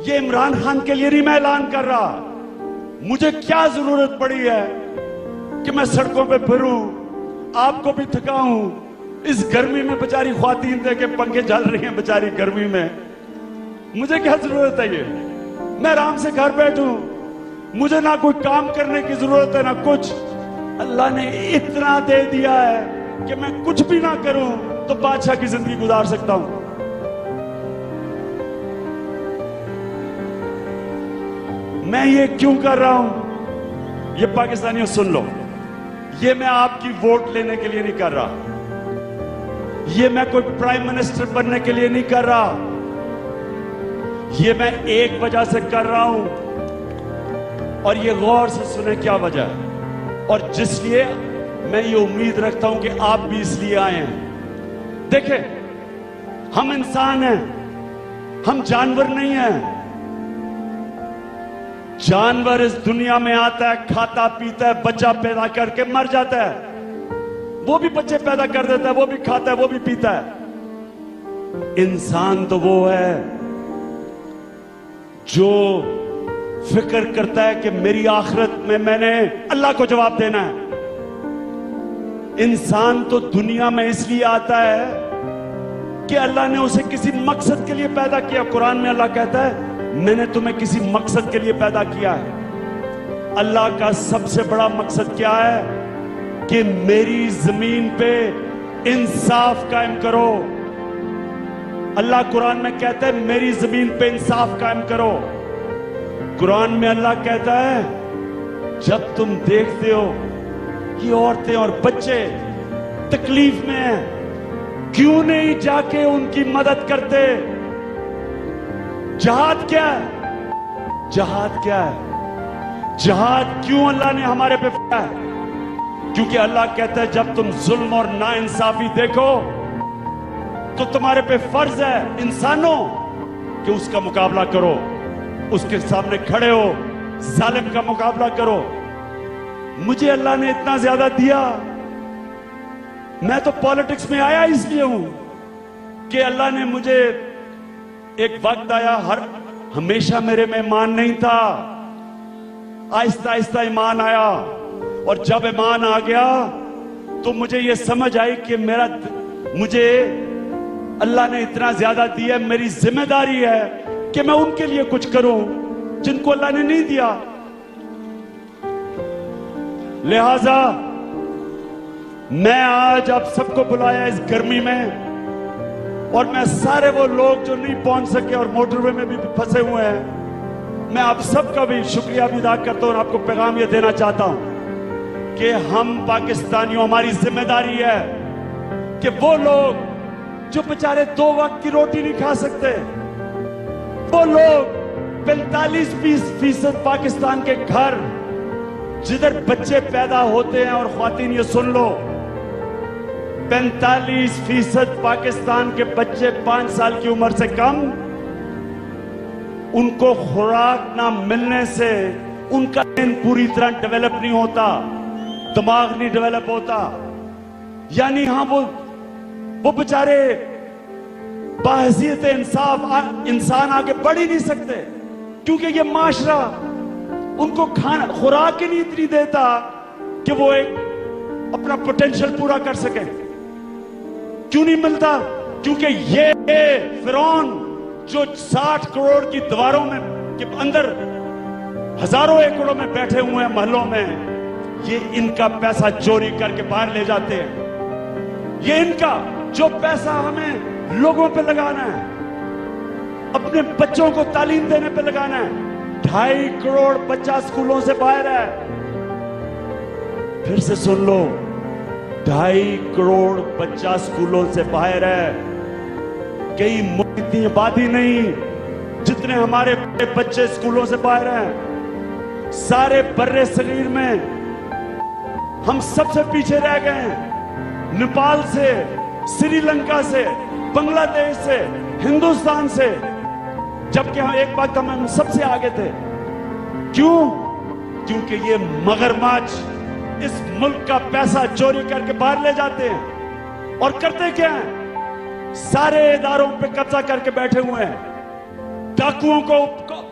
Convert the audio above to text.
یہ عمران خان کے لیے نہیں میں اعلان کر رہا. مجھے کیا ضرورت پڑی ہے کہ میں سڑکوں پہ پھروں، آپ کو بھی تھکاؤں، اس گرمی میں بیچاری خواتین دے کے پنکھے جل رہی ہیں بیچاری گرمی میں. مجھے کیا ضرورت ہے؟ یہ میں آرام سے گھر بیٹھوں، مجھے نہ کوئی کام کرنے کی ضرورت ہے نہ کچھ. اللہ نے اتنا دے دیا ہے کہ میں کچھ بھی نہ کروں تو بادشاہ کی زندگی گزار سکتا ہوں. میں یہ کیوں کر رہا ہوں؟ یہ پاکستانیوں سن لو، یہ میں آپ کی ووٹ لینے کے لیے نہیں کر رہا، یہ میں کوئی پرائم منسٹر بننے کے لیے نہیں کر رہا. یہ میں ایک وجہ سے کر رہا ہوں، اور یہ غور سے سنیں کیا وجہ ہے، اور جس لیے میں یہ امید رکھتا ہوں کہ آپ بھی اس لیے آئے ہیں. دیکھیں، ہم انسان ہیں، ہم جانور نہیں ہیں. جانور اس دنیا میں آتا ہے، کھاتا پیتا ہے، بچہ پیدا کر کے مر جاتا ہے. وہ بھی بچے پیدا کر دیتا ہے، وہ بھی کھاتا ہے، وہ بھی پیتا ہے. انسان تو وہ ہے جو فکر کرتا ہے کہ میری آخرت میں نے اللہ کو جواب دینا ہے. انسان تو دنیا میں اس لیے آتا ہے کہ اللہ نے اسے کسی مقصد کے لیے پیدا کیا. قرآن میں اللہ کہتا ہے میں نے تمہیں کسی مقصد کے لیے پیدا کیا ہے. اللہ کا سب سے بڑا مقصد کیا ہے؟ کہ میری زمین پہ انصاف قائم کرو. اللہ قرآن میں کہتا ہے میری زمین پہ انصاف قائم کرو. قرآن میں اللہ کہتا ہے جب تم دیکھتے ہو یہ عورتیں اور بچے تکلیف میں ہیں، کیوں نہیں جا کے ان کی مدد کرتے؟ جہاد کیا ہے؟ جہاد کیا ہے؟ جہاد کیوں اللہ نے ہمارے پہ فرمایا ہے؟ کیونکہ اللہ کہتا ہے جب تم ظلم اور ناانصافی دیکھو تو تمہارے پہ فرض ہے انسانوں کہ اس کا مقابلہ کرو، اس کے سامنے کھڑے ہو، ظالم کا مقابلہ کرو. مجھے اللہ نے اتنا زیادہ دیا، میں تو پالیٹکس میں آیا اس لیے ہوں کہ اللہ نے مجھے ایک وقت آیا، ہمیشہ میرے میں ایمان نہیں تھا، آہستہ آہستہ ایمان آیا، اور جب ایمان آ گیا تو مجھے یہ سمجھ آئی کہ مجھے اللہ نے اتنا زیادہ دیا، میری ذمہ داری ہے کہ میں ان کے لیے کچھ کروں جن کو اللہ نے نہیں دیا. لہذا میں آج آپ سب کو بلایا اس گرمی میں، اور میں سارے وہ لوگ جو نہیں پہنچ سکے اور موٹر وے میں بھی پھنسے ہوئے ہیں، میں آپ سب کا بھی شکریہ بھی ادا کرتا ہوں اور آپ کو پیغام یہ دینا چاہتا ہوں کہ ہم پاکستانیوں، ہماری ذمہ داری ہے کہ وہ لوگ جو بیچارے 2 وقت کی روٹی نہیں کھا سکتے، وہ لوگ 45% پاکستان کے گھر جدھر بچے پیدا ہوتے ہیں، اور خواتین یہ سن لو 45% پاکستان کے بچے 5 سال کی عمر سے کم، ان کو خوراک نہ ملنے سے ان کا ذہن پوری طرح ڈیولپ نہیں ہوتا، دماغ نہیں ڈیولپ ہوتا. یعنی ہاں وہ بیچارے بحیثیت انسان آگے بڑھ ہی نہیں سکتے، کیونکہ یہ معاشرہ ان کو خوراک ہی نہیں اتنی دیتا کہ وہ ایک اپنا پوٹینشل پورا کر سکے. کیوں نہیں ملتا؟ کیونکہ یہ فرعون جو 60 کروڑ کی دیواروں میں کے اندر ہزاروں ایکڑوں میں بیٹھے ہوئے ہیں محلوں میں، یہ ان کا پیسہ چوری کر کے باہر لے جاتے ہیں. یہ ان کا جو پیسہ ہمیں لوگوں پہ لگانا ہے، اپنے بچوں کو تعلیم دینے پہ لگانا ہے. 2.5 کروڑ بچہ سکولوں سے باہر ہے. پھر سے سن لو، 2.5 کروڑ بچہ سکولوں سے باہر ہے. کئی ملک اتنی آبادی نہیں جتنے ہمارے بچے سکولوں سے باہر ہیں. سارے برِ صغیر میں ہم سب سے پیچھے رہ گئے ہیں. نیپال سے، سری لنکا سے، بنگلہ دیش سے، ہندوستان سے، جبکہ ہم ایک وقت ہم سب سے آگے تھے. کیوں؟ کیونکہ یہ مگرمچھ اس ملک کا پیسہ چوری کر کے باہر لے جاتے ہیں، اور کرتے کیا ہیں؟ سارے اداروں پہ قبضہ کر کے بیٹھے ہوئے ہیں. ڈاکوؤں کو